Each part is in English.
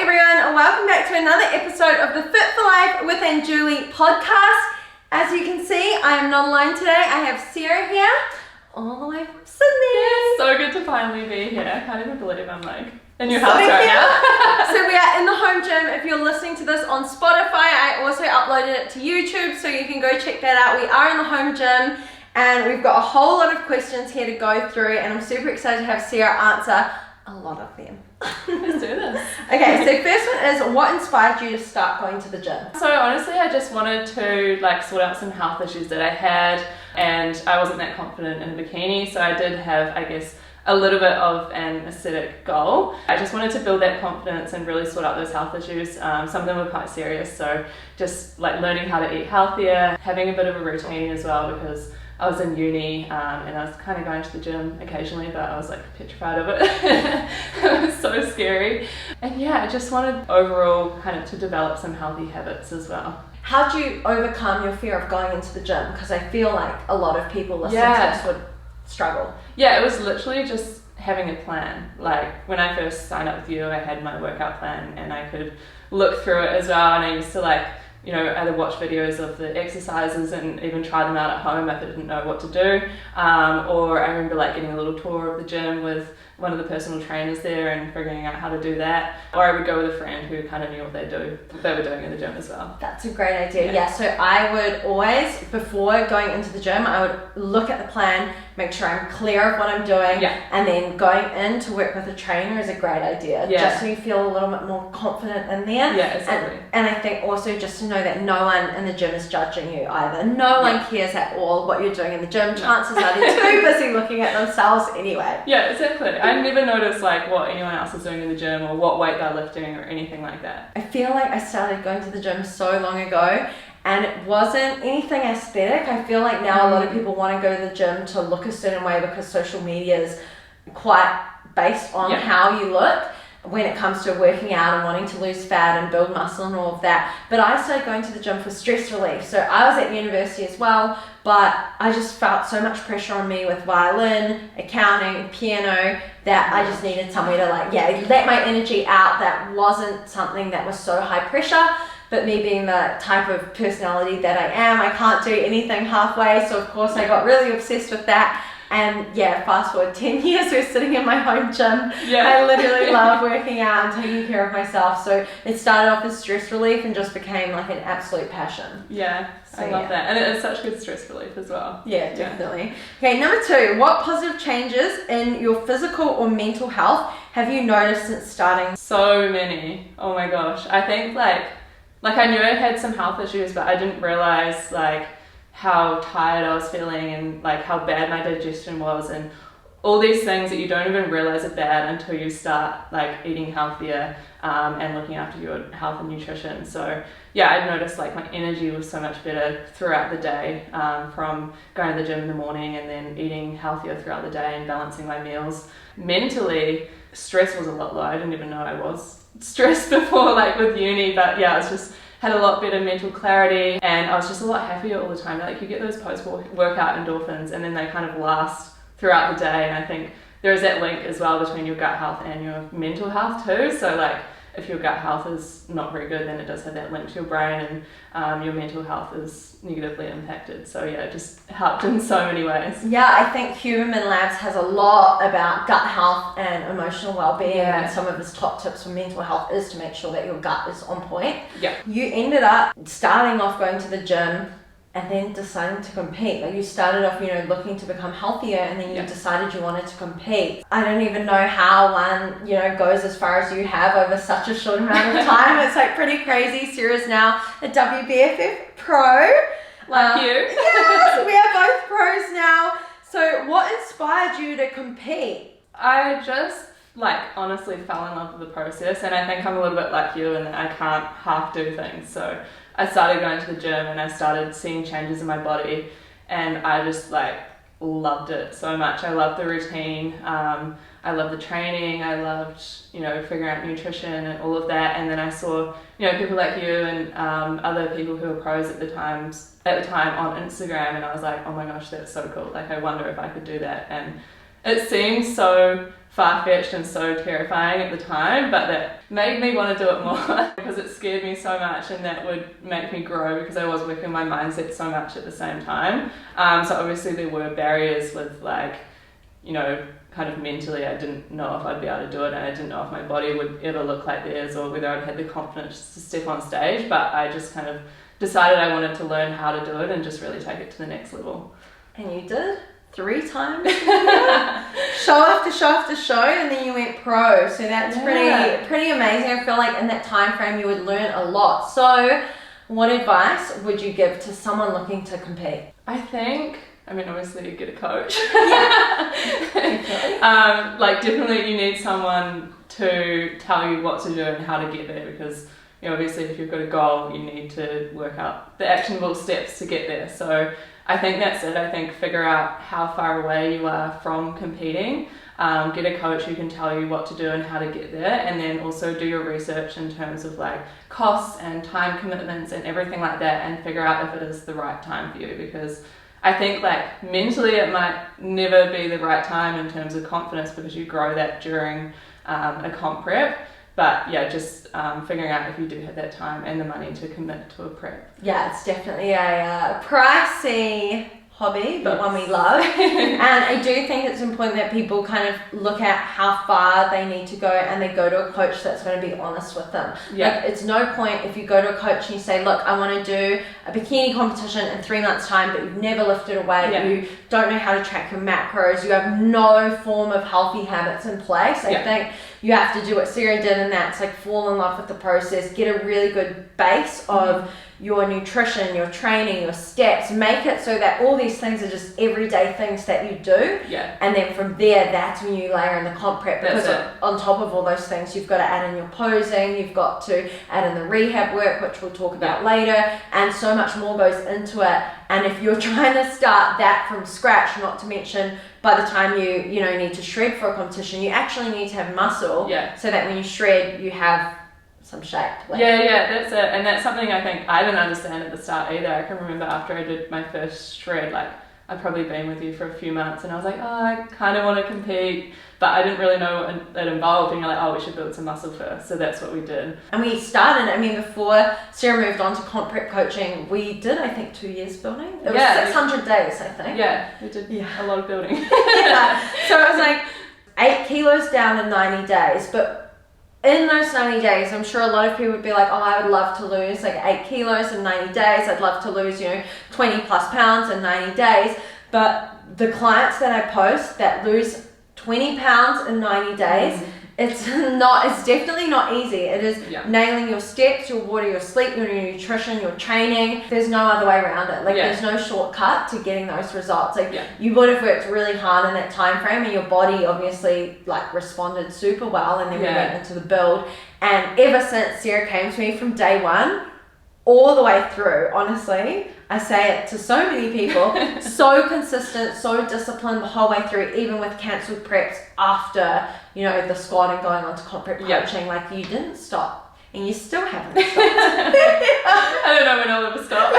everyone, welcome back to another episode of the Fit for Life with and Julie podcast. As you can see, I am not alone today. I have Sarah here, all the way from Sydney. Yeah, so good to finally be here. I can't even believe I'm like in your house right now. So we are in the home gym. If you're listening to this on Spotify, I also uploaded it to YouTube, so you can go check that out. We are in the home gym and we've got a whole lot of questions here to go through, and I'm super excited to have Sarah answer a lot of them. Let's do this. Okay, so first one is, what inspired you to start going to the gym? So honestly, I just wanted to sort out some health issues that I had, and I wasn't that confident in a bikini, so I did have, I guess, a little bit of an aesthetic goal. I just wanted to build that confidence and really sort out those health issues. Some of them were quite serious, so just learning how to eat healthier, having a bit of a routine as well, because I was in uni and I was kind of going to the gym occasionally, but I was petrified of it. It was so scary. And yeah, I just wanted overall kind of to develop some healthy habits as well. How do you overcome your fear of going into the gym? Because I feel like a lot of people listening to this would struggle. Yeah, it was literally just having a plan. When I first signed up with you, I had my workout plan and I could look through it as well, and I used to either watch videos of the exercises and even try them out at home if I didn't know what to do. Or I remember getting a little tour of the gym with one of the personal trainers there and figuring out how to do that. Or I would go with a friend who kind of knew what they were doing in the gym as well. That's a great idea. Yeah, so I would always, before going into the gym, I would look at the plan, make sure I'm clear of what I'm doing, and then going in to work with a trainer is a great idea. Just so you feel a little bit more confident in there. Yeah, exactly. And I think also just to know that no one in the gym is judging you either. No one cares at all what you're doing in the gym. Chances are they're too busy looking at themselves anyway. Yeah, exactly. I never noticed what anyone else is doing in the gym or what weight they're lifting or anything like that. I feel like I started going to the gym so long ago and it wasn't anything aesthetic. I feel like now a lot of people want to go to the gym to look a certain way because social media is quite based on how you look when it comes to working out and wanting to lose fat and build muscle and all of that. But I started going to the gym for stress relief. So I was at university as well, but I just felt so much pressure on me with violin, accounting, piano, that I just needed somewhere to let my energy out. That wasn't something that was so high pressure. But me being the type of personality that I am, I can't do anything halfway. So of course I got really obsessed with that. And fast forward 10 years, we're sitting in my home gym. I literally love working out and taking care of myself. So it started off as stress relief and just became an absolute passion. Yeah, so I love that. And it is such good stress relief as well. Yeah, definitely. Okay, number 2, what positive changes in your physical or mental health have you noticed since starting? So many. Oh my gosh. I think I knew I had some health issues, but I didn't realize how tired I was feeling and how bad my digestion was and all these things that you don't even realize are bad until you start eating healthier and looking after your health and nutrition. So yeah, I noticed my energy was so much better throughout the day from going to the gym in the morning and then eating healthier throughout the day and balancing my meals. Mentally, stress was a lot lower. I didn't even know I was stressed before with uni, but yeah, I was just had a lot better mental clarity and I was just a lot happier all the time. You get those post-workout endorphins and then they kind of last throughout the day, and I think there is that link as well between your gut health and your mental health too. So if your gut health is not very good, then it does have that link to your brain and your mental health is negatively impacted. So yeah, it just helped in so many ways. Yeah, I think Huberman Labs has a lot about gut health and emotional well-being, and some of his top tips for mental health is to make sure that your gut is on point. Yeah. You ended up starting off going to the gym and then deciding to compete. You started off, looking to become healthier, and then you decided you wanted to compete. I don't even know how one, goes as far as you have over such a short amount of time. It's pretty crazy. Sarah's now a WBFF Pro. Like you. Yes, we are both pros now. So what inspired you to compete? I just honestly fell in love with the process, and I think I'm a little bit like you in that I can't half do things. So I started going to the gym and I started seeing changes in my body, and I just loved it so much. I loved the routine. I loved the training. I loved, figuring out nutrition and all of that. And then I saw, people like you and other people who were pros at the time on Instagram, and I was like, oh my gosh, that's so cool. I wonder if I could do that. And it seemed so far-fetched and so terrifying at the time, but that made me want to do it more because it scared me so much, and that would make me grow because I was working my mindset so much at the same time. So obviously there were barriers with, like, you know, kind of mentally I didn't know if I'd be able to do it, and I didn't know if my body would ever look like theirs or whether I'd had the confidence to step on stage, but I just kind of decided I wanted to learn how to do it and just really take it to the next level. And you did? 3 times? Show after show after show, and then you went pro. So that's pretty amazing. I feel like in that time frame you would learn a lot. So what advice would you give to someone looking to compete? I mean, obviously you get a coach. Yeah. Like, definitely you need someone to tell you what to do and how to get there, because, you know, obviously if you've got a goal, you need to work out the actionable steps to get there. So I think that's it. I think figure out how far away you are from competing. Get a coach who can tell you what to do and how to get there, and then also do your research in terms of like costs and time commitments and everything like that, and figure out if it is the right time for you, because I think, like, mentally it might never be the right time in terms of confidence, because you grow that during a comp prep. But yeah, just figuring out if you do have that time and the money to commit to a prep. Yeah, it's definitely a pricey hobby, but one we love. And I do think it's important that people kind of look at how far they need to go, and they go to a coach that's going to be honest with them. Yeah. Like, it's no point if you go to a coach and you say, look, I want to do a bikini competition in 3 months time, but you've never lifted a weight, you don't know how to track your macros, you have no form of healthy habits in place. I think you have to do what Sarah did, and that's like fall in love with the process, get a really good base of your nutrition, your training, your steps, make it so that all these things are just everyday things that you do. Yeah. And then from there, that's when you layer in the comp prep, because on top of all those things, you've got to add in your posing, you've got to add in the rehab work, which we'll talk about later, and so much more goes into it. And if you're trying to start that from scratch, not to mention by the time you need to shred for a competition, you actually need to have muscle, so that when you shred, you have some shape. That's it. And that's something I think I didn't understand at the start either. I can remember after I did my first shred, like, I'd probably been with you for a few months, and I was like, oh, I kind of want to compete, but I didn't really know what it involved, and you're like, oh, we should build some muscle first. So that's what we did. And we started, I mean, before Sarah moved on to comp prep coaching, we did, I think, 2 years building. It was 600 days, I think. Yeah, we did a lot of building. So it was like 8 kilos down in 90 days, but in those 90 days, I'm sure a lot of people would be like, oh, I would love to lose like 8 kilos in 90 days. I'd love to lose, 20 plus pounds in 90 days. But the clients that I post that lose 20 pounds in 90 days, it's definitely not easy. It is nailing your steps, your water, your sleep, your nutrition, your training. There's no other way around it. Like, there's no shortcut to getting those results. Like, you would have worked really hard in that time frame, and your body obviously like responded super well, and then we went into the build. And ever since Sarah came to me from day one, all the way through, honestly, I say it to so many people, so consistent, so disciplined the whole way through, even with cancelled preps after, the squad and going on to comp prep coaching. Like, you didn't stop, and you still haven't stopped. I don't know when I'll ever stop.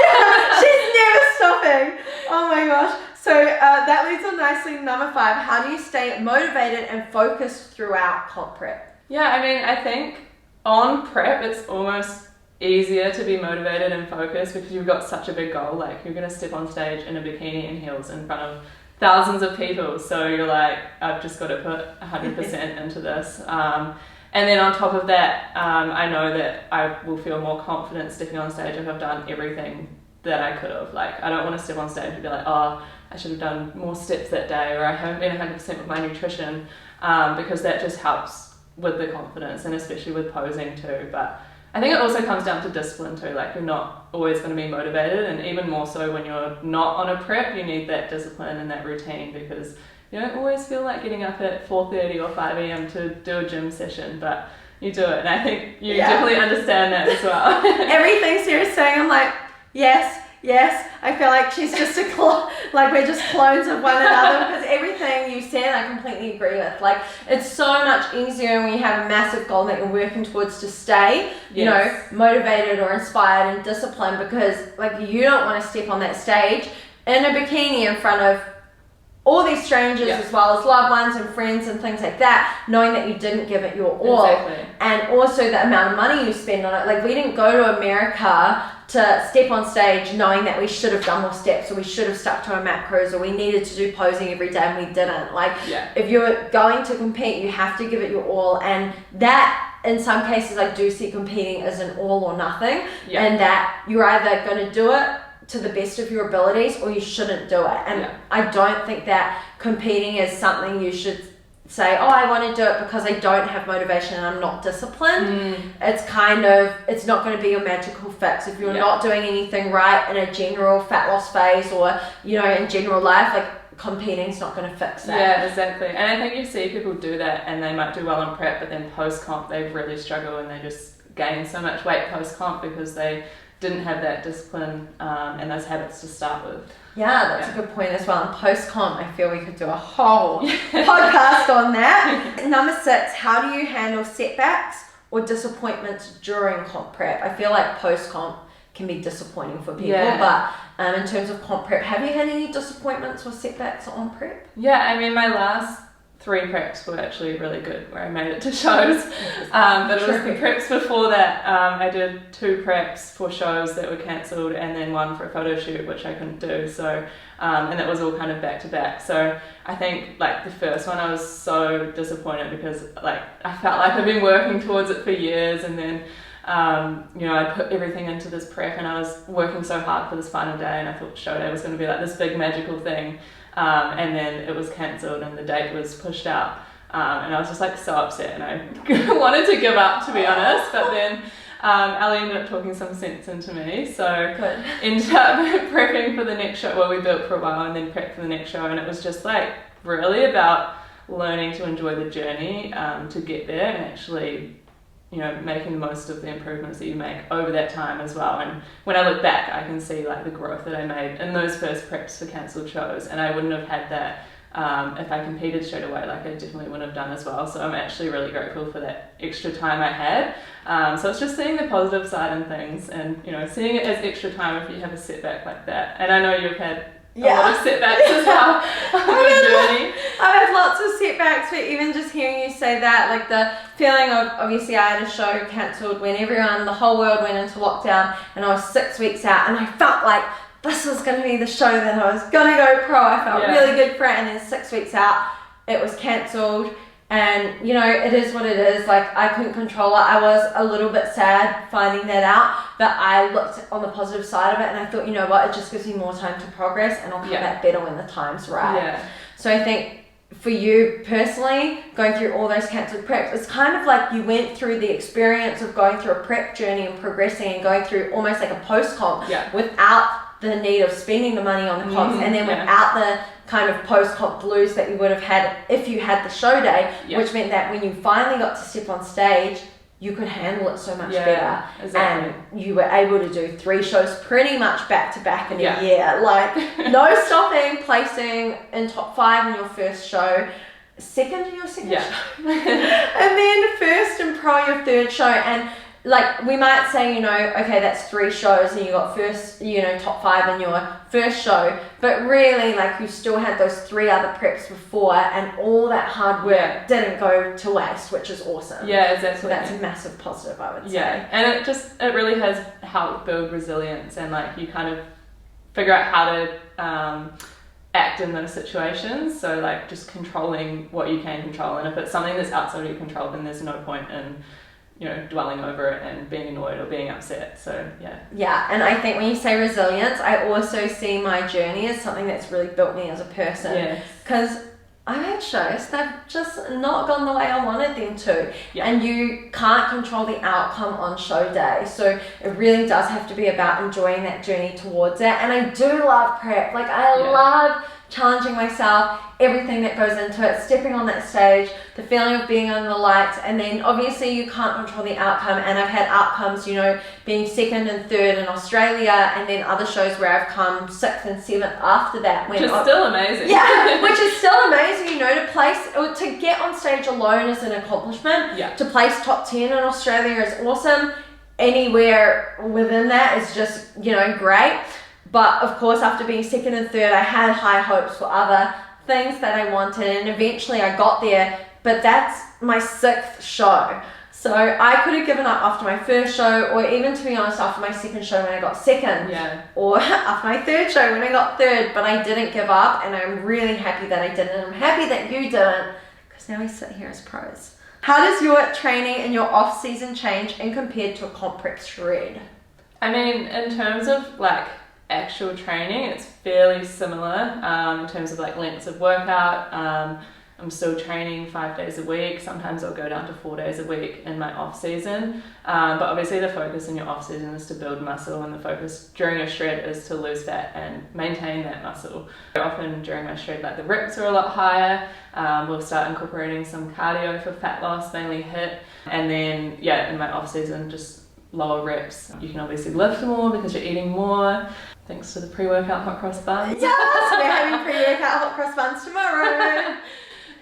She's never stopping. Oh my gosh. So that leads on nicely to number 5. How do you stay motivated and focused throughout comp prep? Yeah, I mean, I think on prep, it's almost easier to be motivated and focused because you've got such a big goal. Like, you're going to step on stage in a bikini and heels in front of thousands of people, so you're like, I've just got to put 100% into this. And then on top of that, I know that I will feel more confident stepping on stage if I've done everything that I could have. Like, I don't want to step on stage and be like, oh, I should have done more steps that day, or I haven't been 100% with my nutrition, because that just helps with the confidence, and especially with posing too. But I think it also comes down to discipline too. Like, you're not always going to be motivated, and even more so when you're not on a prep, you need that discipline and that routine, because you don't always feel like getting up at 4:30 or 5 a.m. to do a gym session, but you do it, and I think you definitely understand that as well. Everything Sarah's saying, I'm like, yes. I feel like she's just like we're just clones of one another, because everything you said I completely agree with. Like, it's so much easier when you have a massive goal that you're working towards to stay, motivated or inspired and disciplined, because like, you don't want to step on that stage in a bikini in front of all these strangers as well as loved ones and friends and things like that, knowing that you didn't give it your all. Exactly. And also the amount of money you spend on it. Like, we didn't go to America to step on stage knowing that we should have done more steps, or we should have stuck to our macros, or we needed to do posing every day and we didn't. Like, if you're going to compete, you have to give it your all. And that, in some cases, I do see competing as an all or nothing, and that you're either going to do it to the best of your abilities or you shouldn't do it. And I don't think that competing is something you should say, oh, I want to do it because I don't have motivation and I'm not disciplined. It's kind of, it's not going to be your magical fix. If you're not doing anything right in a general fat loss phase, or, you know, in general life, like, competing's not going to fix that. Yeah, exactly. And I think you see people do that and they might do well in prep, but then post-comp they really struggle and they just gain so much weight post-comp because they didn't have that discipline and those habits to start with. Yeah, that's a good point as well. And post-comp, I feel we could do a whole podcast on that. Number 6, how do you handle setbacks or disappointments during comp prep? I feel like post-comp can be disappointing for people, but in terms of comp prep, have you had any disappointments or setbacks on prep? Yeah, I mean, my last 3 preps were actually really good, where I made it to shows, but it was the preps before that. I did 2 preps for shows that were cancelled, and then 1 for a photo shoot, which I couldn't do, so and it was all kind of back to back. So I think, like, the first one I was so disappointed because, like, I felt like I've been working towards it for years, and then you know, I put everything into this prep and I was working so hard for this final day, and I thought show day was going to be like this big magical thing. And then it was cancelled and the date was pushed out, and I was just like so upset, and I wanted to give up, to be honest, but then Ali ended up talking some sense into me, so ended up prepping for the next show. Well, we built for a while and then prepped for the next show, and it was just like really about learning to enjoy the journey to get there, and actually, you know, making the most of the improvements that you make over that time as well. And when I look back, I can see like the growth that I made in those first preps for cancelled shows, and I wouldn't have had that if I competed straight away. Like, I definitely wouldn't have done as well. So I'm actually really grateful for that extra time I had. So it's just seeing the positive side in things, and, you know, seeing it as extra time if you have a setback like that. And I know you've had a lot of setbacks as well on your journey. I've had lots of setbacks, but even just hearing you say that, like the feeling of, obviously I had a show cancelled when the whole world went into lockdown, and I was 6 weeks out, and I felt like this was going to be the show that I was going to go pro. I felt really good for it, and then 6 weeks out, it was cancelled. And, you know, it is what it is. Like, I couldn't control it. I was a little bit sad finding that out, but I looked on the positive side of it and I thought, you know what, it just gives me more time to progress, and I'll come back better when the time's right. Yeah. So I think for you personally, going through all those cancelled preps, it's kind of like you went through the experience of going through a prep journey and progressing and going through almost like a post-comp without the need of spending the money on the comps, and then without the kind of post-comp blues that you would have had if you had the show day, which meant that when you finally got to step on stage, you could handle it so much better. Exactly. And you were able to do 3 shows pretty much back to back in a year. Like, no stopping, placing in top 5 in your first show, second in your second show, and then first and pro your third show. And like, we might say, you know, okay, that's 3 shows and you got first, you know, top 5 in your first show, but really, like, you still had those 3 other preps before, and all that hard work didn't go to waste, which is awesome. Yeah, exactly. So that's a massive positive, I would say. Yeah, and it really has helped build resilience, and like, you kind of figure out how to act in those situations. So like, just controlling what you can control, and if it's something that's outside of your control, then there's no point in, you know, dwelling over it and being annoyed or being upset. So yeah, and I think when you say resilience, I also see my journey as something that's really built me as a person, because I've had shows that have just not gone the way I wanted them to, and you can't control the outcome on show day, so it really does have to be about enjoying that journey towards it. And I do love prep. Like, I love challenging myself, everything that goes into it, stepping on that stage, the feeling of being under the lights, and then obviously you can't control the outcome, and I've had outcomes, you know, being 2nd and 3rd in Australia, and then other shows where I've come 6th and 7th after that. Which is still amazing. Yeah, which is still amazing, you know, to get on stage alone is an accomplishment. To place top 10 in Australia is awesome. Anywhere within that is just, you know, great. But of course, after being 2nd and 3rd, I had high hopes for other things that I wanted, and eventually I got there, but that's my 6th show. So I could have given up after my 1st show, or even, to be honest, after my 2nd show when I got 2nd, or after my 3rd show when I got 3rd, but I didn't give up, and I'm really happy that I didn't. I'm happy that you didn't, because now we sit here as pros. How does your training and your off-season change in compared to a comp prep shred? I mean, in terms of like actual training, it's fairly similar in terms of like lengths of workout. I'm still training 5 days a week. Sometimes I'll go down to 4 days a week in my off season. But obviously the focus in your off season is to build muscle, and the focus during a shred is to lose fat and maintain that muscle. Often during my shred, like the reps are a lot higher. We'll start incorporating some cardio for fat loss, mainly HIIT. And then, in my off season, just lower reps. You can obviously lift more because you're eating more. Thanks to the pre-workout hot cross buns. Yes, we're having pre-workout hot cross buns tomorrow.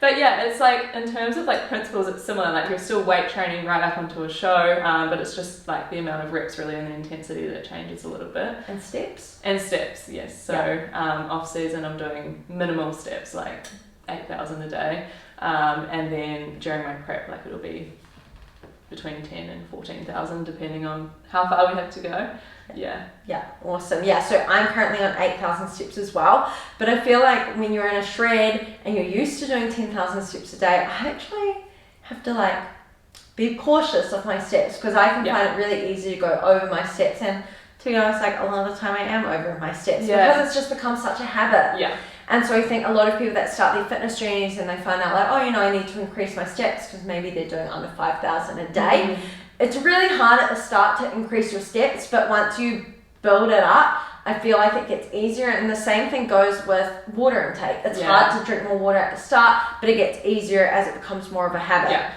But yeah, it's like, in terms of like principles, it's similar. Like, you're still weight training right up onto a show, but it's just like the amount of reps really and the intensity that changes a little bit. And steps? And steps, yes. So off season, I'm doing minimal steps, like 8,000 a day. And then during my prep, like it'll be between 10 and 14,000 depending on how far we have to go. Yeah, awesome. So I'm currently on 8,000 steps as well, but I feel like when you're in a shred and you're used to doing 10,000 steps a day, I actually have to like be cautious of my steps, because I can find it really easy to go over my steps, and to be honest, like a lot of the time I am over my steps because it's just become such a habit. And so I think a lot of people that start their fitness journeys and they find out like, I need to increase my steps because maybe they're doing under 5,000 a day. It's really hard at the start to increase your steps, but once you build it up, I feel like it gets easier. And the same thing goes with water intake. It's hard to drink more water at the start, but it gets easier as it becomes more of a habit.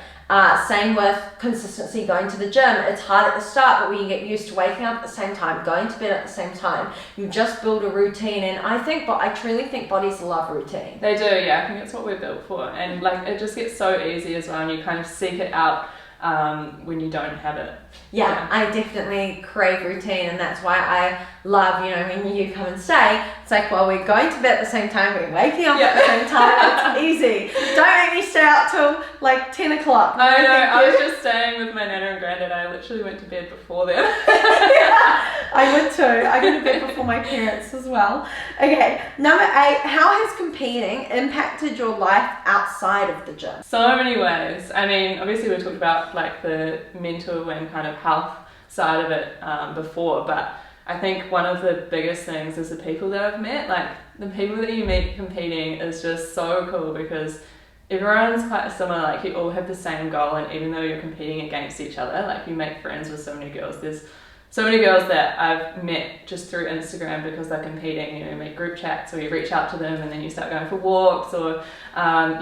Same with consistency going to the gym. It's hard at the start, but when you get used to waking up at the same time, going to bed at the same time, you just build a routine. And I truly think bodies love routine. They do, I think it's what we're built for. And like, it just gets so easy as well, and you kind of seek it out when you don't have it. I definitely crave routine, and that's why I love, when you come and stay, it's like, well, we're going to bed at the same time, we're waking up at the same time, it's easy. Don't make me stay out till like 10 o'clock. I know, I was just staying with my nana and granddad. I literally went to bed before them. I would too. I go to bed before my parents as well. Okay, number 8, how has competing impacted your life outside of the gym? So many ways. I mean, obviously we talked about like the mental and kind of health side of it before, but I think one of the biggest things is the people that I've met. Like, the people that you meet competing is just so cool, because everyone's quite similar. Like, you all have the same goal, and even though you're competing against each other, like, you make friends with so many girls. There's so many girls that I've met just through Instagram because they're competing. You make group chats, or you reach out to them and then you start going for walks, or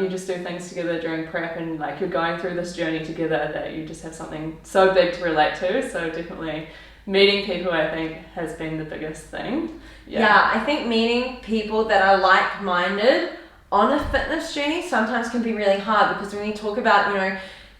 you just do things together during prep, and like, you're going through this journey together that you just have something so big to relate to. So definitely meeting people, I think, has been the biggest thing. I think meeting people that are like-minded on a fitness journey sometimes can be really hard, because when you talk about,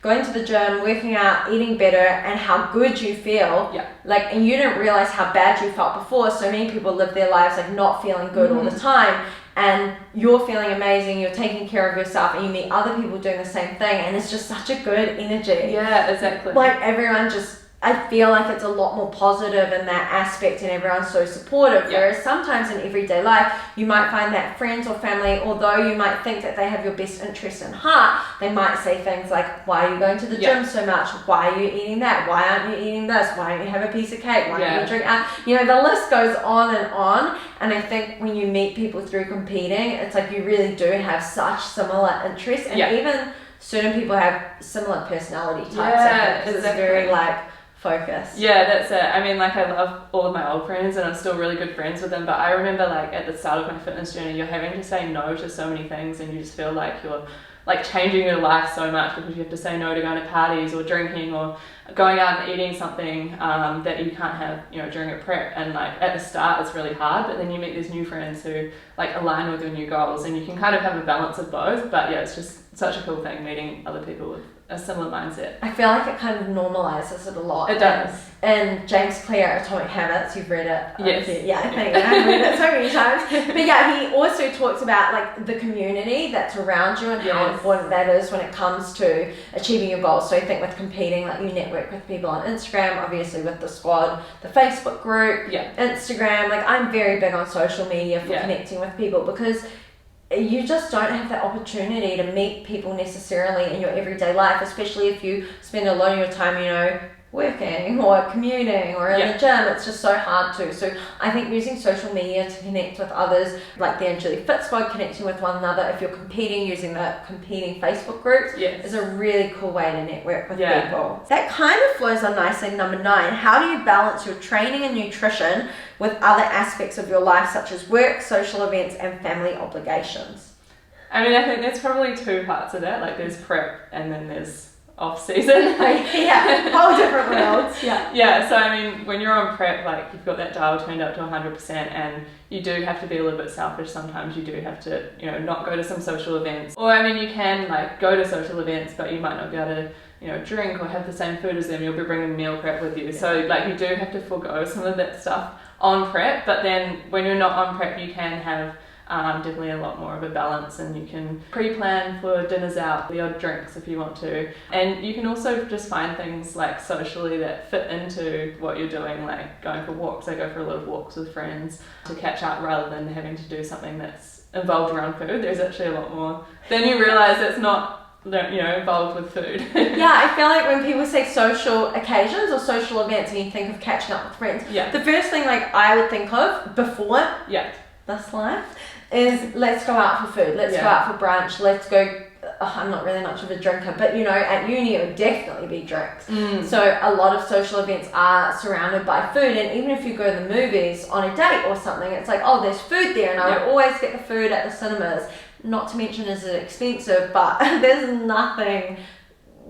going to the gym, working out, eating better, and how good you feel, like, and you didn't realize how bad you felt before. So many people live their lives like not feeling good all the time, and you're feeling amazing, you're taking care of yourself, and you meet other people doing the same thing, and it's just such a good energy. Exactly. Like, everyone just, I feel like it's a lot more positive in that aspect, and everyone's so supportive. Whereas sometimes in everyday life, you might find that friends or family, although you might think that they have your best interest in heart, they might say things like, why are you going to the gym so much? Why are you eating that? Why aren't you eating this? Why don't you have a piece of cake? Why don't you drink out? The list goes on and on. And I think when you meet people through competing, it's like you really do have such similar interests. And even certain people have similar personality types. It's very like focus. That's it. I mean, like, I love all of my old friends and I'm still really good friends with them, but I remember, like, at the start of my fitness journey, you're having to say no to so many things, and you just feel like you're like changing your life so much, because you have to say no to going to parties or drinking or going out and eating something that you can't have, during a prep. And like, at the start it's really hard, but then you meet these new friends who like align with your new goals, and you can kind of have a balance of both. But it's just such a cool thing meeting other people with a similar mindset. I feel like it kind of normalizes it a lot. It does. And James Clear, Atomic Habits, you've read it. Yes. Yeah, I think I've read it so many times. But yeah, he also talks about like the community that's around you and how important that is when it comes to achieving your goals. So I think with competing, like you network with people on Instagram, obviously with the squad, the Facebook group, Instagram. Like I'm very big on social media for connecting with people because you just don't have that opportunity to meet people necessarily in your everyday life, especially if you spend a lot of your time, you know, working or commuting or in the gym. It's just so hard to. So I think using social media to connect with others, like the Angelique Fit Squad, connecting with one another, if you're competing, using the competing Facebook groups is a really cool way to network with people. That kind of flows on nicely. Number 9, how do you balance your training and nutrition with other aspects of your life, such as work, social events, and family obligations? I mean, I think there's probably 2 parts of that. Like there's prep and then there's off-season. Whole different worlds. So I mean, when you're on prep, like you've got that dial turned up to 100%, and you do have to be a little bit selfish sometimes. You do have to, you know, not go to some social events, or I mean, you can like go to social events, but you might not be able to, you know, drink or have the same food as them. You'll be bringing meal prep with you, so like you do have to forego some of that stuff on prep. But then when you're not on prep, you can have definitely a lot more of a balance, and you can pre-plan for dinners out, the odd drinks if you want to, and you can also just find things like socially that fit into what you're doing, like going for walks. I go for a lot of walks with friends to catch up rather than having to do something that's involved around food. There's actually a lot more. Then you realise it's not, you know, involved with food. I feel like when people say social occasions or social events and you think of catching up with friends, the first thing like I would think of before this life is let's go out for food, let's go out for brunch, let's go. I'm not really much of a drinker, but you know, at uni it would definitely be drinks. So a lot of social events are surrounded by food, and even if you go to the movies on a date or something, it's like, oh, there's food there, and I would always get the food at the cinemas. Not to mention is it expensive, but there's nothing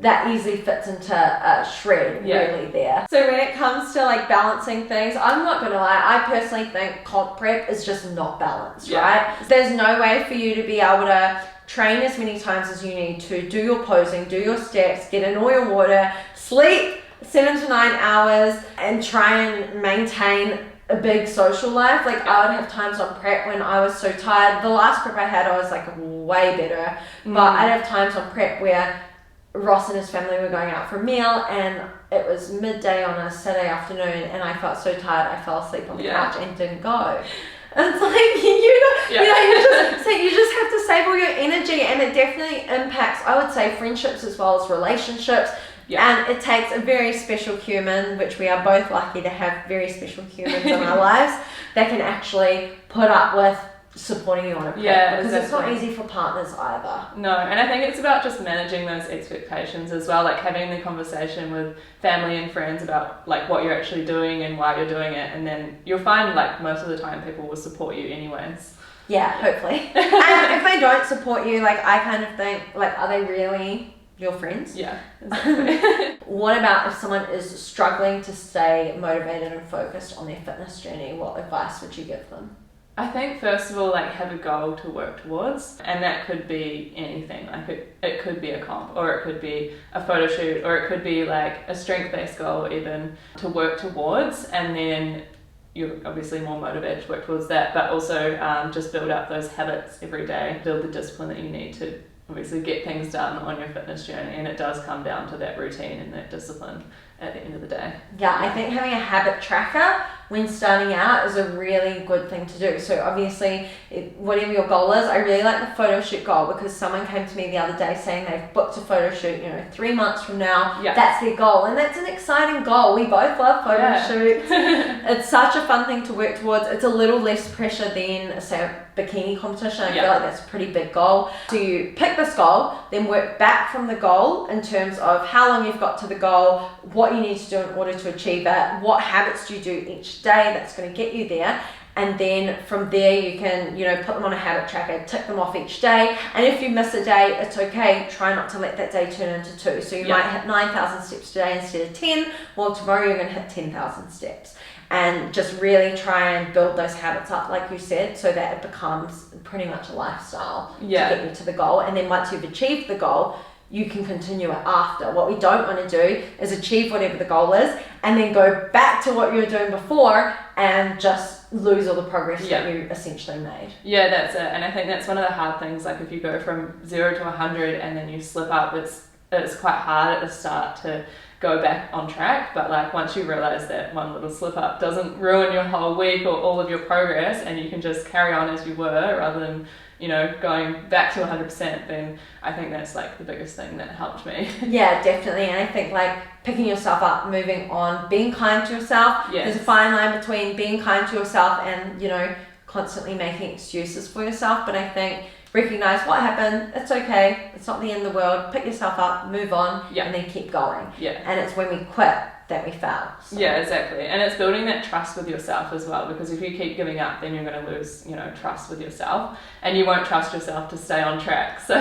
that easily fits into a shred really there. So when it comes to like balancing things, I'm not gonna lie, I personally think comp prep is just not balanced, right? There's no way for you to be able to train as many times as you need to, do your posing, do your steps, get in all your water, sleep 7 to 9 hours, and try and maintain a big social life. Like I would have times on prep when I was so tired. The last prep I had, I was like way better, but I'd have times on prep where Ross and his family were going out for a meal, and it was midday on a Saturday afternoon, and I felt so tired I fell asleep on the couch and didn't go. And it's like you just have to save all your energy, and it definitely impacts, I would say, friendships as well as relationships. And it takes a very special human, which we are both lucky to have very special humans in our lives, that can actually put up with supporting you on a prep, because it's not easy for partners either. No, and I think it's about just managing those expectations as well, like having the conversation with family and friends about like what you're actually doing and why you're doing it, and then you'll find like most of the time people will support you anyways. Hopefully. And if they don't support you, like I kind of think, like, are they really your friends? Exactly. What about if someone is struggling to stay motivated and focused on their fitness journey? What advice would you give them? I think first of all, like have a goal to work towards, and that could be anything. Like it could be a comp, or it could be a photo shoot, or it could be like a strength-based goal even to work towards, and then you're obviously more motivated to work towards that, but also just build up those habits every day, build the discipline that you need to obviously get things done on your fitness journey, and it does come down to that routine and that discipline at the end of the day. I think having a habit tracker when starting out is a really good thing to do. So obviously, whatever your goal is, I really like the photo shoot goal, because someone came to me the other day saying they've booked a photo shoot, 3 months from now, that's their goal, and that's an exciting goal. We both love photo shoots. It's such a fun thing to work towards. It's a little less pressure than, say, a bikini competition. I feel like that's a pretty big goal. So you pick this goal, then work back from the goal in terms of how long you've got to the goal, what you need to do in order to achieve it, what habits do you do each day that's going to get you there, and then from there you can put them on a habit tracker, tick them off each day, and if you miss a day, it's okay. Try not to let that day turn into 2. So you might hit 9,000 steps today instead of 10. Well, tomorrow you're going to hit 10,000 steps, and just really try and build those habits up, like you said, so that it becomes pretty much a lifestyle to get you to the goal. And then once you've achieved the goal, you can continue it after. What we don't want to do is achieve whatever the goal is and then go back to what you were doing before and just lose all the progress that you essentially made. Yeah, that's it. And I think that's one of the hard things. Like if you go from 0 to 100 and then you slip up, it's quite hard at the start to go back on track. But like once you realize that one little slip up doesn't ruin your whole week or all of your progress, and you can just carry on as you were rather than, you know, going back to 100%, then I think that's like the biggest thing that helped me. Yeah, definitely. And I think like picking yourself up, moving on, being kind to yourself. Yes. There's a fine line between being kind to yourself and, you know, constantly making excuses for yourself. But I think recognize what happened, it's okay, it's not the end of the world, pick yourself up, move on, and then keep going. And it's when we quit that we fail. So. Yeah, exactly. And it's building that trust with yourself as well, because if you keep giving up, then you're going to lose, you know, trust with yourself, and you won't trust yourself to stay on track. So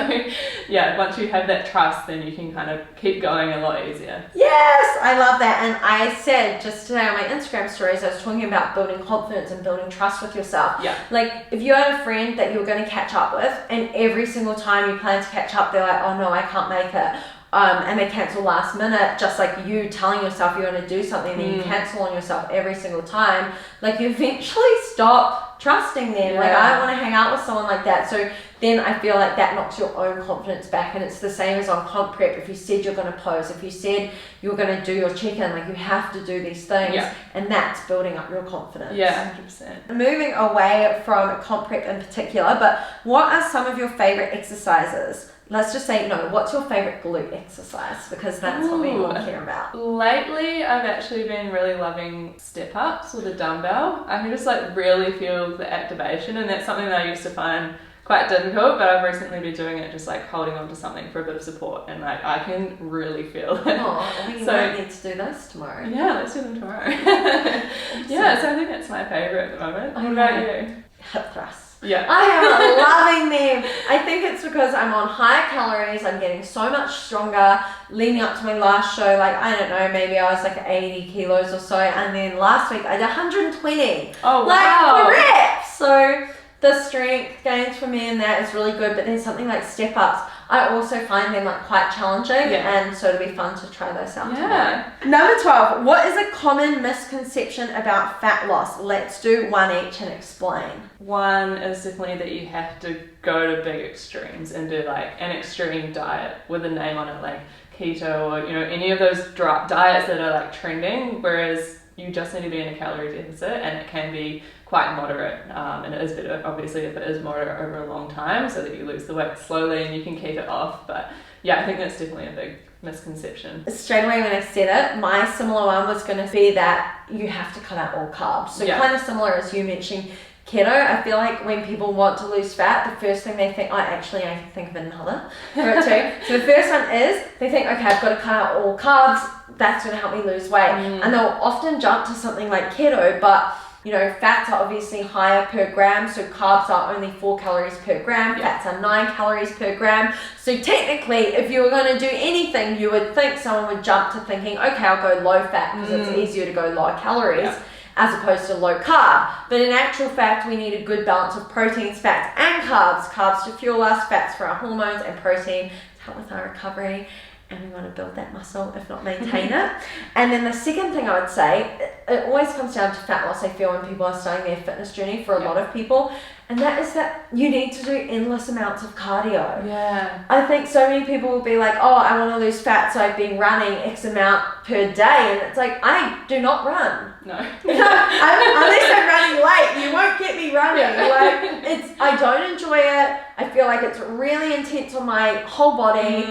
yeah, once you have that trust, then you can kind of keep going a lot easier. Yes, I love that. And I said just today on my Instagram stories, I was talking about building confidence and building trust with yourself. Yeah. Like if you had a friend that you were going to catch up with, and every single time you plan to catch up, they're like, oh no, I can't make it. And they cancel last minute, just like you telling yourself you're going to do something, and then you cancel on yourself every single time. Like you eventually stop trusting them. Like I don't want to hang out with someone like that. So then I feel like that knocks your own confidence back. And it's the same as on comp prep. If you said you're going to pose, if you said you're going to do your check-in, like you have to do these things, and that's building up your confidence. Yeah, 100%. Moving away from comp prep in particular, but what are some of your favorite exercises? Let's just say, no, what's your favorite glute exercise? Because that's what we all care about. Lately, I've actually been really loving step-ups with a dumbbell. I can just like really feel the activation, and that's something that I used to find quite difficult, but I've recently been doing it just like holding on to something for a bit of support, and like I can really feel it. Oh, we might need to do this tomorrow. Yeah, let's do them tomorrow. Yeah, so I think that's my favourite at the moment. What about you? Hip thrusts. Yeah. I am loving them. I think it's because I'm on high calories. I'm getting so much stronger. Leading up to my last show, like, I don't know, maybe I was like 80 kilos or so. And then last week I did 120. Oh, like, wow. for reps. So the strength gains for me in that is really good. But then something like step-ups, I also find them like quite challenging, and so it'll be fun to try those out tomorrow. Number 12, what is a common misconception about fat loss? Let's do one each and explain. One is definitely that you have to go to big extremes and do like an extreme diet with a name on it, like keto or, you know, any of those diets that are like trending, whereas you just need to be in a calorie deficit, and it can be quite moderate, and it is better obviously if it is moderate over a long time, so that you lose the weight slowly and you can keep it off. But yeah, I think that's definitely a big misconception. Straight away when I said it, my similar one was going to be that you have to cut out all carbs. So kind of similar as you mentioning keto. I feel like when people want to lose fat, the first thing they think, I can think of another for it too. So the first one is they think, okay, I've got to cut out all carbs, that's going to help me lose weight. And they'll often jump to something like keto, but you know, fats are obviously higher per gram, so carbs are only 4 calories per gram, fats are 9 calories per gram. So technically, if you were going to do anything, you would think someone would jump to thinking, okay, I'll go low fat because it's easier to go low calories as opposed to low carb. But in actual fact, we need a good balance of proteins, fats, and carbs. Carbs to fuel us, fats for our hormones, and protein to help with our recovery. And we want to build that muscle, if not maintain it. And then the second thing I would say, it always comes down to fat loss, I feel, when people are starting their fitness journey for a lot of people. And that is that you need to do endless amounts of cardio. Yeah. I think so many people will be like, oh, I want to lose fat, so I've been running X amount per day. And it's like, I do not run. No. Unless I'm running late, you won't get me running. Like, I don't enjoy it. I feel like it's really intense on my whole body.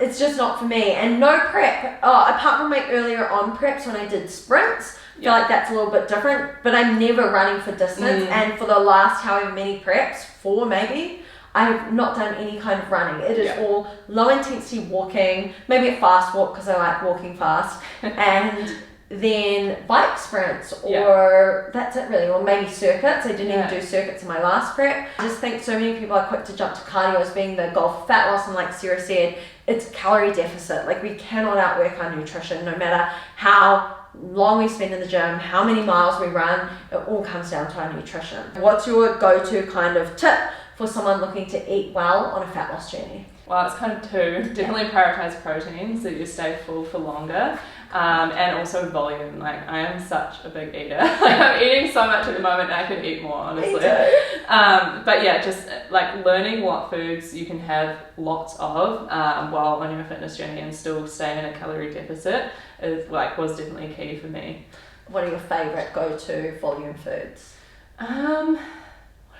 It's just not for me. And no prep. Apart from my earlier on preps when I did sprints, I feel like that's a little bit different. But I'm never running for distance. And for the last however many preps, 4 maybe, I have not done any kind of running. It is all low intensity walking, maybe a fast walk because I like walking fast, and then bike sprints, or that's it really, or maybe circuits. I didn't even do circuits in my last prep. I just think so many people are quick to jump to cardio as being the goal for fat loss, and like Sarah said, it's calorie deficit. Like we cannot outwork our nutrition no matter how long we spend in the gym, how many miles we run, it all comes down to our nutrition. What's your go-to kind of tip for someone looking to eat well on a fat loss journey? Well, it's kind of two. Definitely prioritize protein so that you stay full for longer. And also volume. Like, I am such a big eater. Like, I'm eating so much at the moment, and I could eat more, honestly. But yeah, just like learning what foods you can have lots of while on your fitness journey and still stay in a calorie deficit was definitely key for me. What are your favourite go-to volume foods? What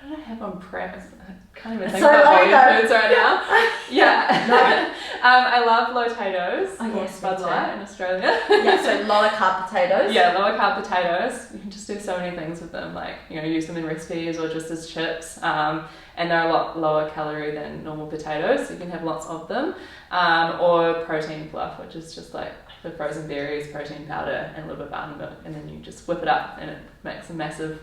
did I have on prep? I can't even think about volume foods right now. Yeah. No. I love potatoes. Oh yes, Bud Light in Australia. Yeah, so lower carb potatoes. Yeah, lower carb potatoes. You can just do so many things with them, like, you know, use them in recipes or just as chips. And they're a lot lower calorie than normal potatoes, so you can have lots of them. Or protein fluff, which is just like the frozen berries, protein powder, and a little bit of almond milk, and then you just whip it up, and it makes a massive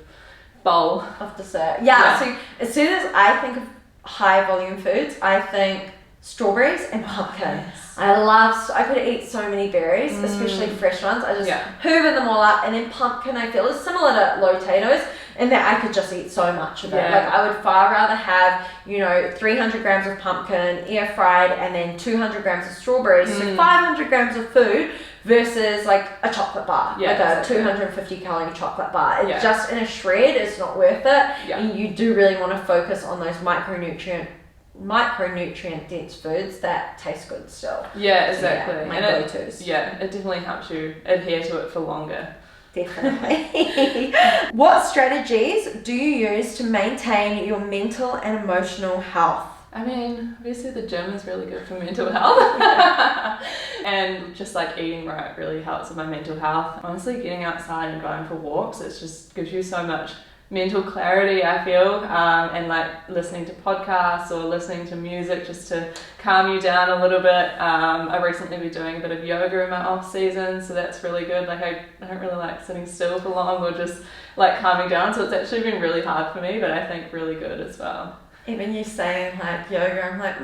bowl of dessert. Yeah, so as soon as I think of high volume foods, I think strawberries and pumpkin. Yes. I could eat so many berries, especially fresh ones. I just hoover them all up, and then pumpkin I feel is similar to potatoes in that I could just eat so much of it. Like, I would far rather have, 300 grams of pumpkin air fried and then 200 grams of strawberries, so 500 grams of food versus like a chocolate bar, like a 250 calorie chocolate bar. It just in a shred is not worth it. And you do really want to focus on those micronutrient dense foods that taste good still. Yeah, exactly. So, my go-tos. It definitely helps you adhere to it for longer. Definitely. What strategies do you use to maintain your mental and emotional health? I mean, obviously the gym is really good for mental health. And just like eating right really helps with my mental health. Honestly, getting outside and going for walks, it just gives you so much mental clarity, I feel, and like listening to podcasts or listening to music just to calm you down a little bit. I've recently been doing a bit of yoga in my off season, so that's really good. Like, I don't really like sitting still for long or just like calming down, so it's actually been really hard for me, but I think really good as well. Even you saying like yoga, I'm like,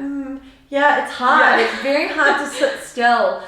yeah, it's hard. It's very hard to sit still,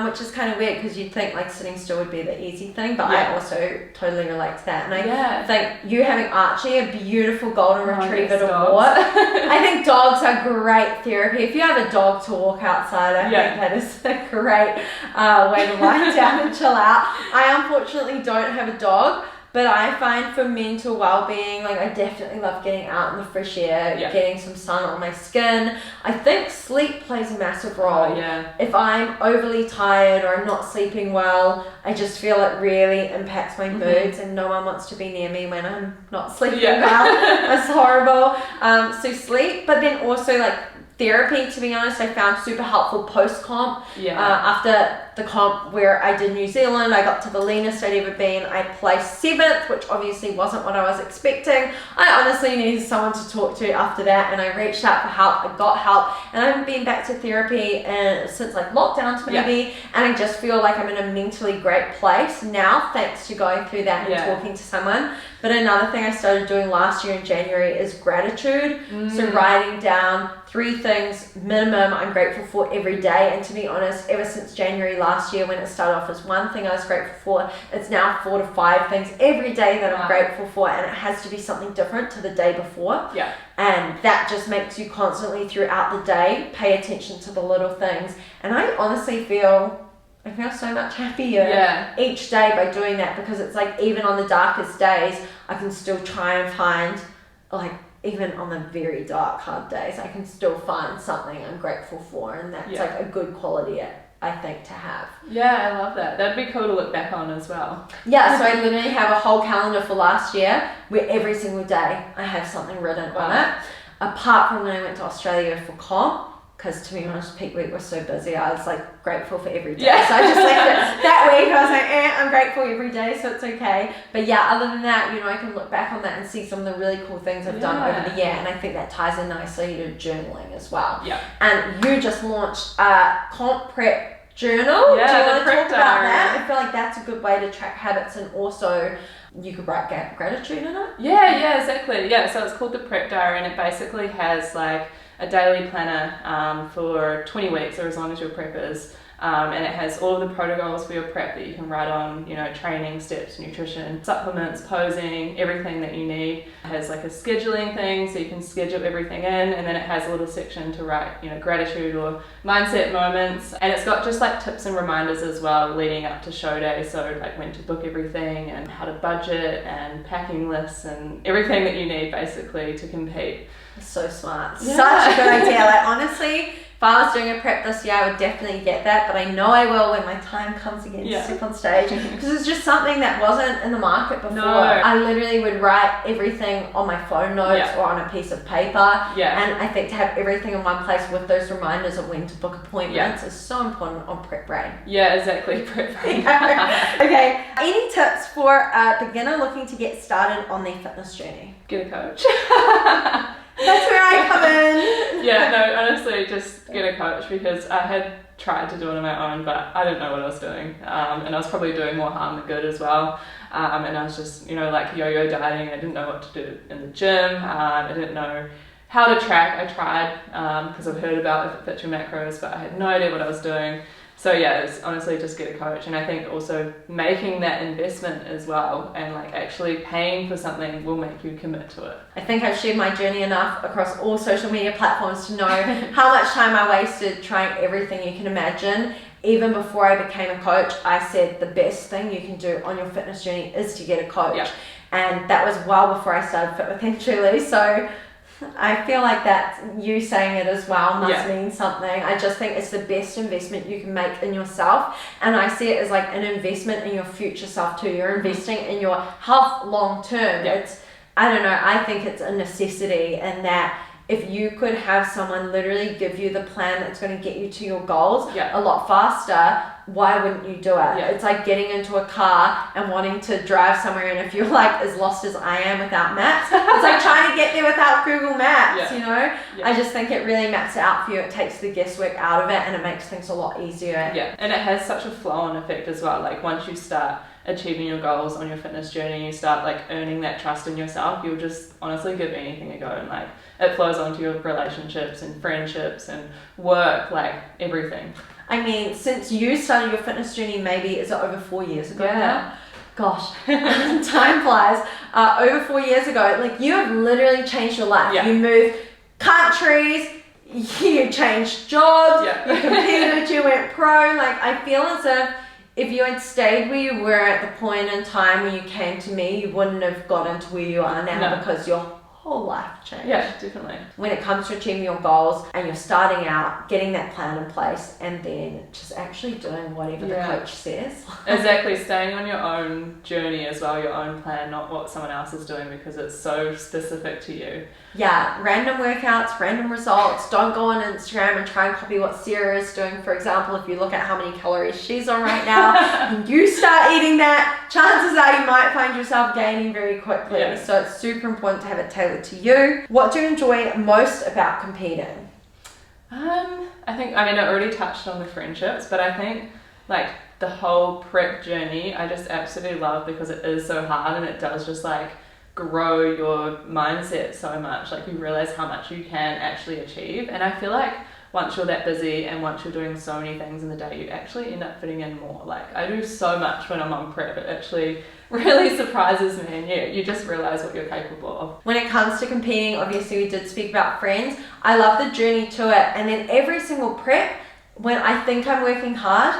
which is kind of weird because you'd think like sitting still would be the easy thing, but I also totally relate to that. And I think you having Archie, a beautiful golden retriever to walk. I think dogs are great therapy. If you have a dog to walk outside, I think that is a great way to wind down and chill out. I unfortunately don't have a dog, but I find for mental well-being, like, I definitely love getting out in the fresh air, getting some sun on my skin. I think sleep plays a massive role. If I'm overly tired or I'm not sleeping well, I just feel it really impacts my moods, and no one wants to be near me when I'm not sleeping well. That's horrible. So sleep, but then also like therapy, to be honest, I found super helpful post-comp. After the comp where I did New Zealand, I got to the leanest I'd ever been. I placed 7th, which obviously wasn't what I was expecting. I honestly needed someone to talk to after that, and I reached out for help. I got help, and I haven't been back to therapy since like lockdowns maybe, and I just feel like I'm in a mentally great place now thanks to going through that and talking to someone. But another thing I started doing last year in January is gratitude. So writing down 3 things minimum I'm grateful for every day. And to be honest, ever since January last year when it started off as 1 thing I was grateful for, it's now 4 to 5 things every day that I'm grateful for, and it has to be something different to the day before. And that just makes you constantly throughout the day pay attention to the little things. And I honestly feel so much happier each day by doing that, because it's like even on the darkest days I can still try and find, like, even on the very dark hard days I can still find something I'm grateful for, and that's like a good quality I think to have. I love that. That'd be cool to look back on as well. So I literally have a whole calendar for last year where every single day I have something written on it, apart from when I went to Australia for comp. Because to be honest, peak week was so busy, I was like grateful for every day. So I just left it that week. I was like, I'm grateful every day, so it's okay. But other than that, I can look back on that and see some of the really cool things I've done over the year. And I think that ties in nicely to journaling as well. And you just launched a comp prep journal. Do you want to talk about that? I feel like that's a good way to track habits, and also you could write gratitude in it. Exactly. So it's called the Prep Diary, and it basically has like a daily planner for 20 weeks, or as long as your prep is, And it has all the protocols for your prep that you can write on, you know, training steps, nutrition, supplements, posing, everything that you need. It has like a scheduling thing, so you can schedule everything in, and then it has a little section to write, you know, gratitude or mindset moments. And it's got just like tips and reminders as well leading up to show day, so like when to book everything and how to budget and packing lists and everything that you need basically to compete. So smart. Yeah. Such a good idea. Like honestly, if I was doing a prep this year, I would definitely get that, but I know I will when my time comes again to step on stage, because it's just something that wasn't in the market before. No. I literally would write everything on my phone notes or on a piece of paper, and I think to have everything in one place with those reminders of when to book appointments is so important on prep brain. Yeah, exactly, prep brain. Okay, any tips for a beginner looking to get started on their fitness journey? Get a coach. That's where I come in. Yeah, no, honestly, just get a coach, because I had tried to do it on my own, but I didn't know what I was doing. And I was probably doing more harm than good as well. And I was just, you know, like yo-yo dieting. I didn't know what to do in the gym. I didn't know how to track. I tried because I've heard about if it fits your macros, but I had no idea what I was doing. So yeah, it's honestly just get a coach. And I think also making that investment as well, and like actually paying for something will make you commit to it. I think I've shared my journey enough across all social media platforms to know how much time I wasted trying everything you can imagine. Even before I became a coach, I said the best thing you can do on your fitness journey is to get a coach. Yeah. And that was well before I started Fit with Truly. So I feel like that you saying it as well must mean something. I just think it's the best investment you can make in yourself, and I see it as like an investment in your future self too. You're investing in your health long term. It's, I don't know, I think it's a necessity, and that if you could have someone literally give you the plan that's going to get you to your goals a lot faster, why wouldn't you do it? It's like getting into a car and wanting to drive somewhere, and if you're like as lost as I am without maps, it's like trying to get there without Google Maps, you know? I just think it really maps it out for you. It takes the guesswork out of it, and it makes things a lot easier. Yeah, and it has such a flow-on effect as well. Like once you start achieving your goals on your fitness journey, you start like earning that trust in yourself, you'll just honestly give anything a go, and like it flows onto your relationships and friendships and work, like everything. I mean, since you started your fitness journey, maybe, is it over 4 years ago now? Gosh, time flies. Over 4 years ago, like you have literally changed your life. You moved countries, you changed jobs, you competed, you went pro. Like I feel as if you had stayed where you were at the point in time when you came to me, you wouldn't have gotten to where you are now, because your whole life changed. Yeah, definitely. When it comes to achieving your goals and you're starting out, getting that plan in place, and then just actually doing whatever the coach says. Exactly, staying on your own journey as well, your own plan, not what someone else is doing, because it's so specific to you. Yeah, random workouts, random results. Don't go on Instagram and try and copy what Sarah is doing. For example, if you look at how many calories she's on right now, and you start eating that, chances are you might find yourself gaining very quickly. So it's super important to have it tailored to you. What do you enjoy most about competing? I think, I mean, I already touched on the friendships, but I think like the whole prep journey, I just absolutely love, because it is so hard, and it does just like grow your mindset so much. Like you realize how much you can actually achieve, and I feel like once you're that busy and once you're doing so many things in the day, you actually end up fitting in more. Like I do so much when I'm on prep, it actually really surprises me, and you just realize what you're capable of. When it comes to competing, obviously we did speak about friends. I love the journey to it, and then every single prep, when I think I'm working hard,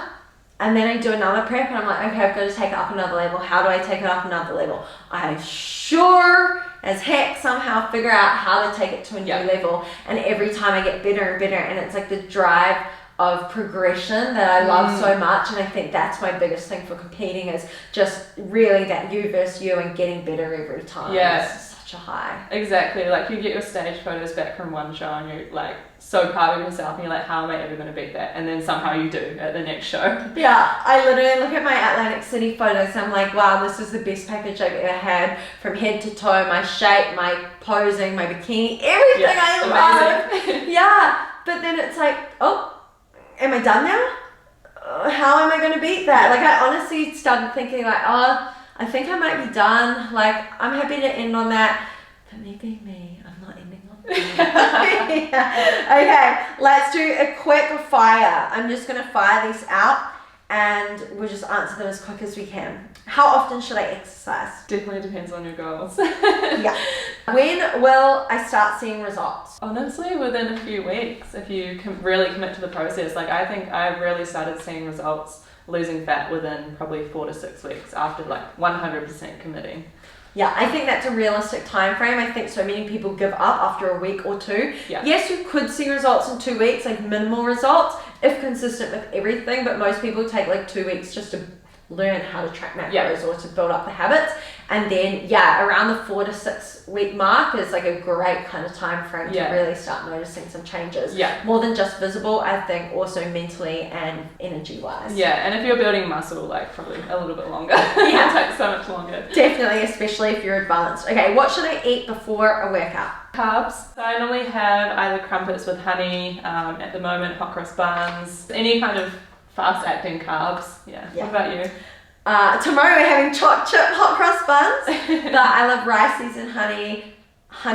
and then I do another prep and I'm like, okay, I've got to take it up another level. How do I take it up another level? I sure as heck somehow figure out how to take it to a new level. And every time I get better and better, and it's like the drive of progression that I love so much. And I think that's my biggest thing for competing, is just really that you versus you and getting better every time. It's such a high. Exactly. Like you get your stage photos back from one show and you're like so proud of yourself, and you're like, how am I ever going to beat that? And then somehow you do at the next show. Yeah, I literally look at my Atlantic City photos and I'm like, wow, this is the best package I've ever had, from head to toe, my shape, my posing, my bikini, everything I love. But then it's like, oh, am I done now? How am I going to beat that? Like I honestly started thinking like, oh, I think I might be done. Like I'm happy to end on that, but maybe I'm not ending on that. Yeah. Okay, let's do a quick fire. I'm just going to fire these out and we'll just answer them as quick as we can. How often should I exercise? Definitely depends on your goals. Yeah. When will I start seeing results? Honestly, within a few weeks, if you can really commit to the process. Like, I think I really started seeing results losing fat within probably 4 to 6 weeks after like 100% committing. Yeah, I think that's a realistic time frame. I think so many people give up after a week or two. Yeah. Yes, you could see results in 2 weeks, like minimal results, if consistent with everything, but most people take like 2 weeks just to learn how to track macros or to build up the habits. And then, yeah, around the 4 to 6 week mark is like a great kind of time frame to really start noticing some changes. Yeah. More than just visible, I think also mentally and energy wise. Yeah, and if you're building muscle, like probably a little bit longer. It takes so much longer. Definitely, especially if you're advanced. Okay, what should I eat before a workout? Carbs. So I normally have either crumpets with honey, at the moment hot cross buns, any kind of fast acting carbs. Yeah. What about you? Tomorrow we're having choc chip hot cross buns, but I love rice seasoned honey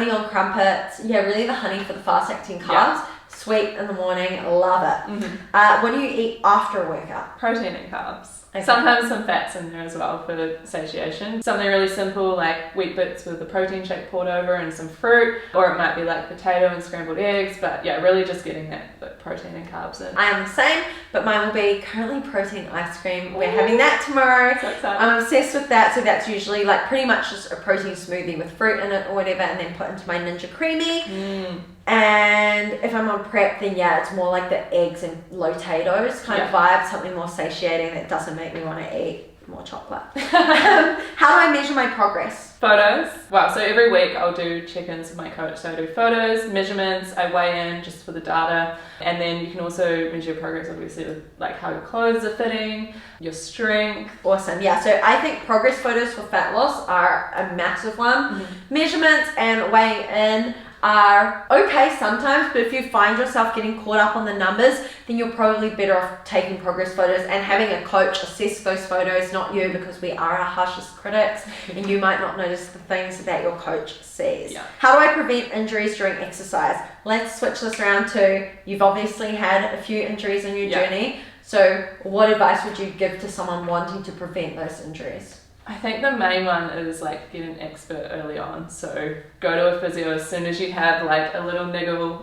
on crumpets. Yeah, really the honey for the fast acting carbs. Yeah. Sweet in the morning, love it. Mm-hmm. What do you eat after a workout? Protein and carbs. Okay. Sometimes some fats in there as well for satiation. Something really simple like wheat bits with the protein shake poured over and some fruit, or it might be like potato and scrambled eggs, but yeah, really just getting that protein and carbs in. I am the same, but mine will be currently protein ice cream. We're having that tomorrow. So excited. I'm obsessed with that, so that's usually like pretty much just a protein smoothie with fruit in it or whatever, and then put into my Ninja Creamy. And if I'm on prep, then yeah, it's more like the eggs and potatoes kind of vibe, something more satiating that doesn't make me want to eat more chocolate. How do I measure my progress? Photos. Wow, so every week I'll do check-ins with my coach. So I do photos, measurements, I weigh in just for the data, and then you can also measure your progress obviously with like how your clothes are fitting, your strength. Awesome, yeah, so I think progress photos for fat loss are a massive one. Measurements and weighing in are okay sometimes, but if you find yourself getting caught up on the numbers, then you're probably better off taking progress photos and having a coach assess those photos, not you, because we are our harshest critics and you might not notice the things that your coach sees. Yeah. How do I prevent injuries during exercise? Let's switch this around to, you've obviously had a few injuries in your journey, so what advice would you give to someone wanting to prevent those injuries? I think the main one is like get an expert early on. So go to a physio as soon as you have like a little niggle,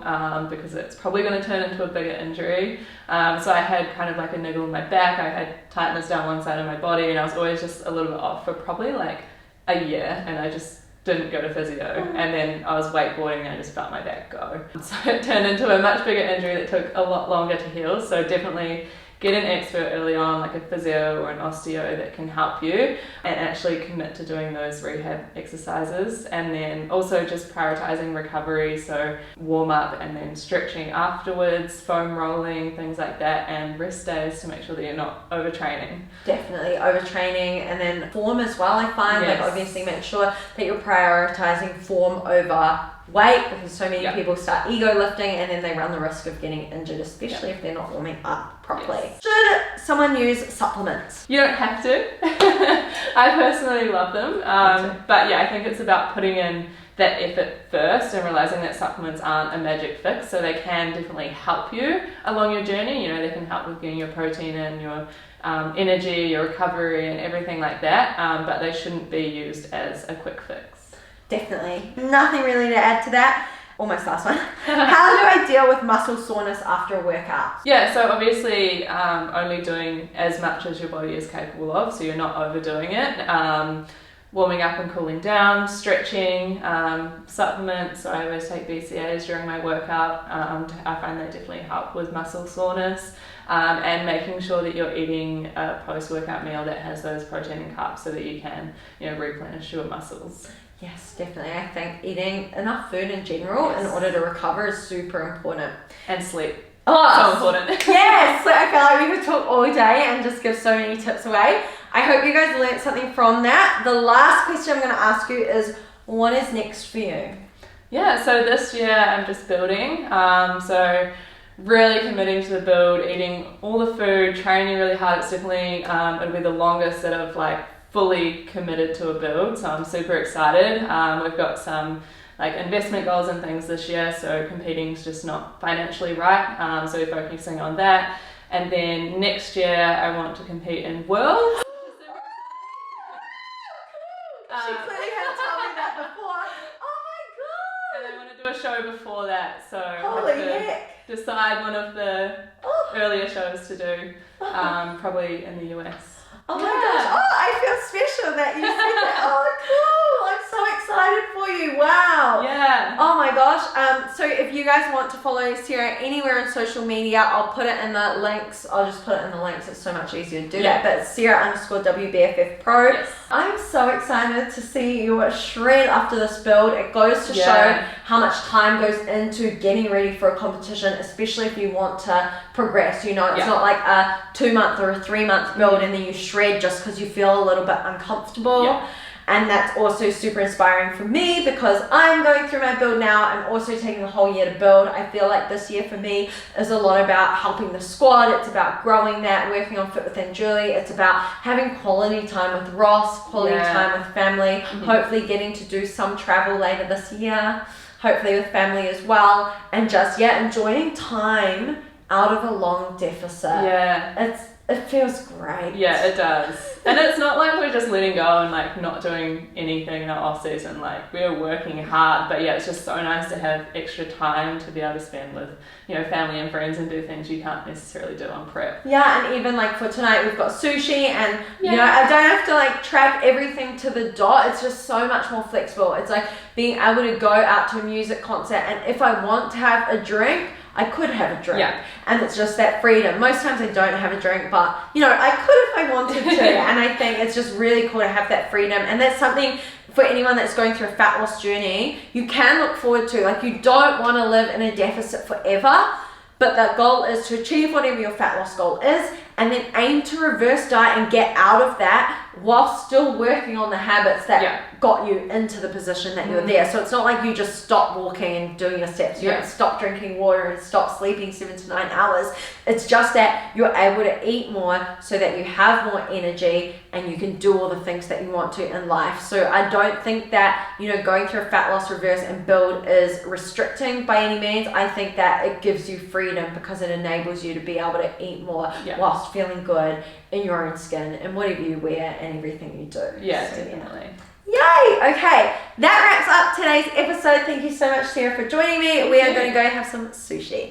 because it's probably going to turn into a bigger injury. So I had kind of like a niggle in my back. I had tightness down one side of my body, and I was always just a little bit off for probably like a year, and I just didn't go to physio. And then I was wakeboarding and I just felt my back go. So it turned into a much bigger injury that took a lot longer to heal. So definitely get an expert early on, like a physio or an osteo that can help you, and actually commit to doing those rehab exercises. And then also just prioritizing recovery, so warm up and then stretching afterwards, foam rolling, things like that, and rest days to make sure that you're not overtraining. Definitely overtraining, and then form as well, I find. Like obviously make sure that you're prioritizing form over weight, because so many people start ego lifting and then they run the risk of getting injured, especially if they're not warming up properly. Should someone use supplements? You don't have to. I personally love them, but yeah, I think it's about putting in that effort first and realizing that supplements aren't a magic fix, so they can definitely help you along your journey. You know, they can help with getting your protein in, your energy, your recovery and everything like that, but they shouldn't be used as a quick fix. Definitely. Nothing really to add to that. Almost last one. How do I deal with muscle soreness after a workout? Yeah, so obviously only doing as much as your body is capable of, so you're not overdoing it. Warming up and cooling down, stretching, supplements. So I always take BCAAs during my workout. I find they definitely help with muscle soreness. And making sure that you're eating a post-workout meal that has those protein and carbs so that you can, replenish your muscles. Yes, definitely. I think eating enough food in general in order to recover is super important. And sleep. Oh, so important. Yes, I feel like we could talk all day and just give so many tips away. I hope you guys learned something from that. The last question I'm going to ask you is, what is next for you? Yeah, so this year I'm just building. So really committing to the build, eating all the food, training really hard. It's definitely, it'll be the longest that I've fully committed to a build, so I'm super excited. We've got some like investment goals and things this year, so competing's just not financially right. So we're focusing on that. And then next year I want to compete in Worlds. She clearly had told me that before. Oh my god! And I want to do a show before that, so Holy I have to heck! decide one of the earlier shows to do, probably in the US. Oh my gosh! Oh, I feel special that you said that. Oh, cool! I'm so excited for you. Wow. Yeah. Oh my gosh. So if you guys want to follow Sarah anywhere on social media, I'll put it in the links. I'll just put it in the links. It's so much easier to do that. But it's Sarah_WBFF Pro. Yes. I'm so excited to see you shred after this build. It goes to show how much time goes into getting ready for a competition, especially if you want to progress. You know, it's not like a 2-month or a 3-month build and then you shred just because you feel a little bit uncomfortable. Yeah. And that's also super inspiring for me because I'm going through my build now. I'm also taking a whole year to build. I feel like this year for me is a lot about helping the squad. It's about growing that, working on Fit Within Julie. It's about having quality time with Ross, quality time with family, hopefully getting to do some travel later this year, hopefully with family as well, and just, enjoying time out of a long deficit. Yeah. It feels great. Yeah, it does. And it's not like we're just letting go and like not doing anything in our off season. Like we're working hard, but it's just so nice to have extra time to be able to spend with, family and friends and do things you can't necessarily do on prep. Yeah, and even like for tonight we've got sushi and I don't have to like track everything to the dot. It's just so much more flexible. It's like being able to go out to a music concert and if I want to have a drink, I could have a drink. Yeah. And it's just that freedom. Most times I don't have a drink, but I could if I wanted to. And I think it's just really cool to have that freedom. And that's something for anyone that's going through a fat loss journey, you can look forward to. Like you don't want to live in a deficit forever, but the goal is to achieve whatever your fat loss goal is and then aim to reverse diet and get out of that while still working on the habits that got you into the position that you're there. So it's not like you just stop walking and doing your steps. You don't stop drinking water and stop sleeping 7 to 9 hours. It's just that you're able to eat more so that you have more energy and you can do all the things that you want to in life. So I don't think that, going through a fat loss, reverse and build is restricting by any means. I think that it gives you freedom because it enables you to be able to eat more whilst feeling good in your own skin and whatever you wear and everything you do. Yeah, so, definitely. Yay! Okay, that wraps up today's episode. Thank you so much, Sarah, for joining me. We are going to go have some sushi.